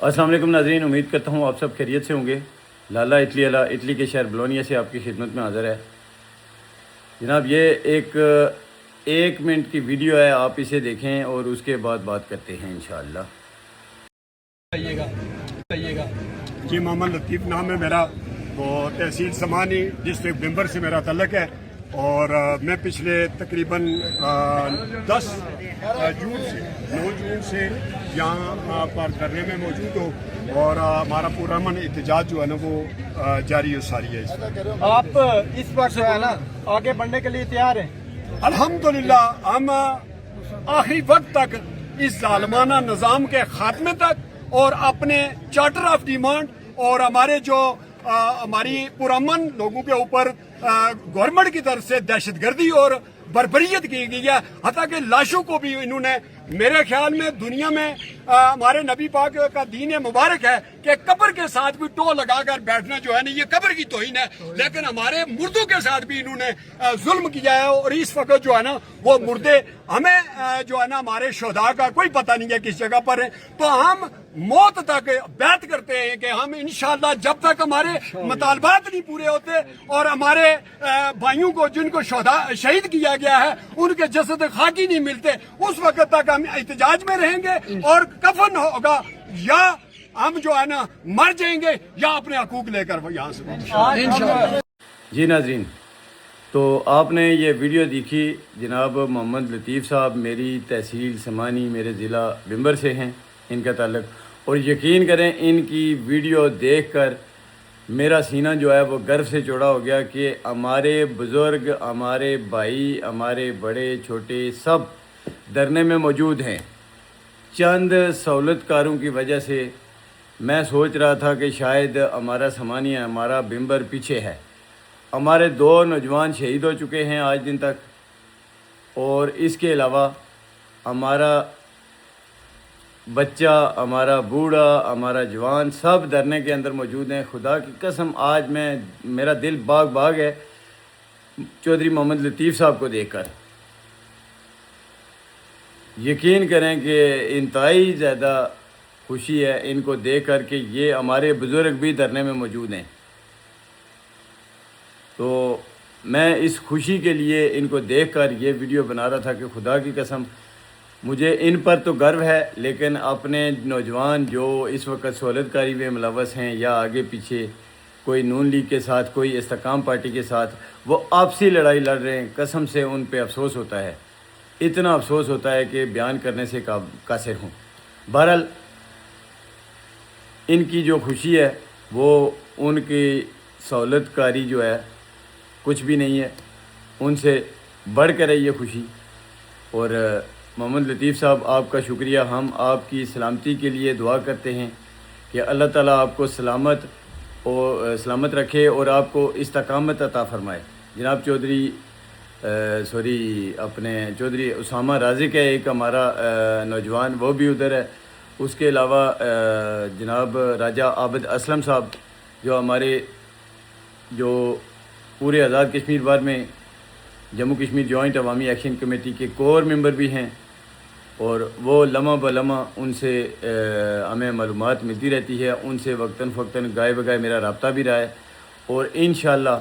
السلام علیکم ناظرین، امید کرتا ہوں آپ سب خیریت سے ہوں گے۔ لالا اٹلی کے شہر بولونیا سے آپ کی خدمت میں حاضر ہے جناب۔ یہ ایک منٹ کی ویڈیو ہے، آپ اسے دیکھیں اور اس کے بعد بات کرتے ہیں انشاءاللہ۔ جی محمد لطیف نام ہے میرا، وہ تحصیل سمانی ڈسٹرکٹ بمبر سے میرا تعلق ہے، اور میں پچھلے تقریباً 9 جون سے یہاں پر دھرنے میں موجود ہوں، اور ہمارا پرامن احتجاج جو ہے نا وہ جاری و ساری ہے۔ آپ اس وقت جو ہے نا آگے بڑھنے کے لیے تیار ہیں؟ الحمدللہ ہم آخری وقت تک اس ظالمانہ نظام کے خاتمے تک اور اپنے چارٹر آف ڈیمانڈ اور ہمارے جو ہماری پرامن لوگوں کے اوپر گورنمنٹ کی طرف سے دہشت گردی اور بربریت کی گئی ہے، حتیٰ کہ لاشوں کو بھی انہوں نے، میرے خیال میں دنیا میں ہمارے نبی پاک کا دین مبارک ہے کہ قبر کے ساتھ بھی ٹو لگا کر بیٹھنا جو ہے نا یہ قبر کی توہین ہے، لیکن ہمارے مردوں کے ساتھ بھی انہوں نے ظلم کیا ہے، اور اس وقت جو ہے نا وہ مردے ہمیں جو ہے نا ہمارے شہداء کا کوئی پتہ نہیں ہے کس جگہ پر ہے، تو ہم موت تک بیعت کرتے ہیں کہ ہم انشاءاللہ جب تک ہمارے مطالبات نہیں پورے ہوتے اور ہمارے بھائیوں کو جن کو شہید کیا گیا ہے ان کے جسد خاکی نہیں ملتے، اس وقت تک ہم احتجاج میں رہیں گے، اور کفن ہوگا یا ہم جو ہے نا مر جائیں گے یا اپنے حقوق لے کر یہاں سے۔ جی ناظرین، تو آپ نے یہ ویڈیو دیکھی جناب محمد لطیف صاحب میری تحصیل سمانی میرے ضلع بمبر سے ہیں ان کا تعلق، اور یقین کریں ان کی ویڈیو دیکھ کر میرا سینہ جو ہے وہ گرو سے چوڑا ہو گیا کہ ہمارے بزرگ، ہمارے بھائی، ہمارے بڑے چھوٹے سب دھرنے میں موجود ہیں۔ چند سہولت کاروں کی وجہ سے میں سوچ رہا تھا کہ شاید ہمارا سمانیہ، ہمارا بمبر پیچھے ہے۔ ہمارے 2 نوجوان شہید ہو چکے ہیں آج دن تک، اور اس کے علاوہ ہمارا بچہ، ہمارا بوڑھا، ہمارا جوان سب دھرنے کے اندر موجود ہیں۔ خدا کی قسم آج میرا دل باغ ہے چودھری محمد لطیف صاحب کو دیکھ کر۔ یقین کریں کہ انتہائی زیادہ خوشی ہے ان کو دیکھ کر کہ یہ ہمارے بزرگ بھی دھرنے میں موجود ہیں۔ تو میں اس خوشی کے لیے ان کو دیکھ کر یہ ویڈیو بنا رہا تھا کہ خدا کی قسم مجھے ان پر تو گرو ہے، لیکن اپنے نوجوان جو اس وقت سہولت کاری میں ملوث ہیں یا آگے پیچھے کوئی نون لیگ کے ساتھ، کوئی استحکام پارٹی کے ساتھ وہ آپسی لڑائی لڑ رہے ہیں، قسم سے ان پہ افسوس ہوتا ہے، اتنا افسوس ہوتا ہے کہ بیان کرنے سے قاصر ہوں۔ بہرحال ان کی جو خوشی ہے وہ ان کی سہولت کاری جو ہے کچھ بھی نہیں ہے، ان سے بڑھ کر ہے یہ خوشی۔ اور محمد لطیف صاحب آپ کا شکریہ، ہم آپ کی سلامتی کے لیے دعا کرتے ہیں کہ اللہ تعالیٰ آپ کو سلامت رکھے اور آپ کو استقامت عطا فرمائے۔ جناب چودھری اسامہ رازق ہے ایک ہمارا نوجوان، وہ بھی ادھر ہے۔ اس کے علاوہ جناب راجہ عابد اسلم صاحب جو ہمارے پورے آزاد کشمیر بار میں جموں کشمیر جوائنٹ عوامی ایکشن کمیٹی کے کور ممبر بھی ہیں، اور وہ لمحہ بلمحہ ان سے ہمیں معلومات ملتی رہتی ہے، ان سے وقتاً فوقتاً گائے بگائے میرا رابطہ بھی رہا ہے، اور انشاءاللہ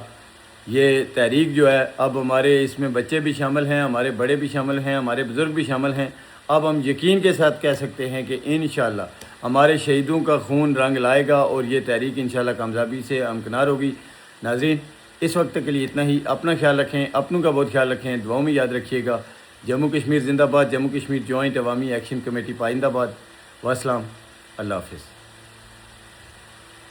یہ تحریک جو ہے اب ہمارے اس میں بچے بھی شامل ہیں، ہمارے بڑے بھی شامل ہیں، ہمارے بزرگ بھی شامل ہیں۔ اب ہم یقین کے ساتھ کہہ سکتے ہیں کہ انشاءاللہ ہمارے شہیدوں کا خون رنگ لائے گا اور یہ تحریک انشاءاللہ کامیابی سے ہمکنار ہوگی۔ ناظرین اس وقت کے لیے اتنا ہی، اپنا خیال رکھیں، اپنوں کا بہت خیال رکھیں، دعاؤں میں یاد رکھیے گا۔ جموں کشمیر زندہ باد، جموں کشمیر جوائنٹ عوامی ایکشن کمیٹی پائندہ باد۔ والسلام، اللہ حافظ۔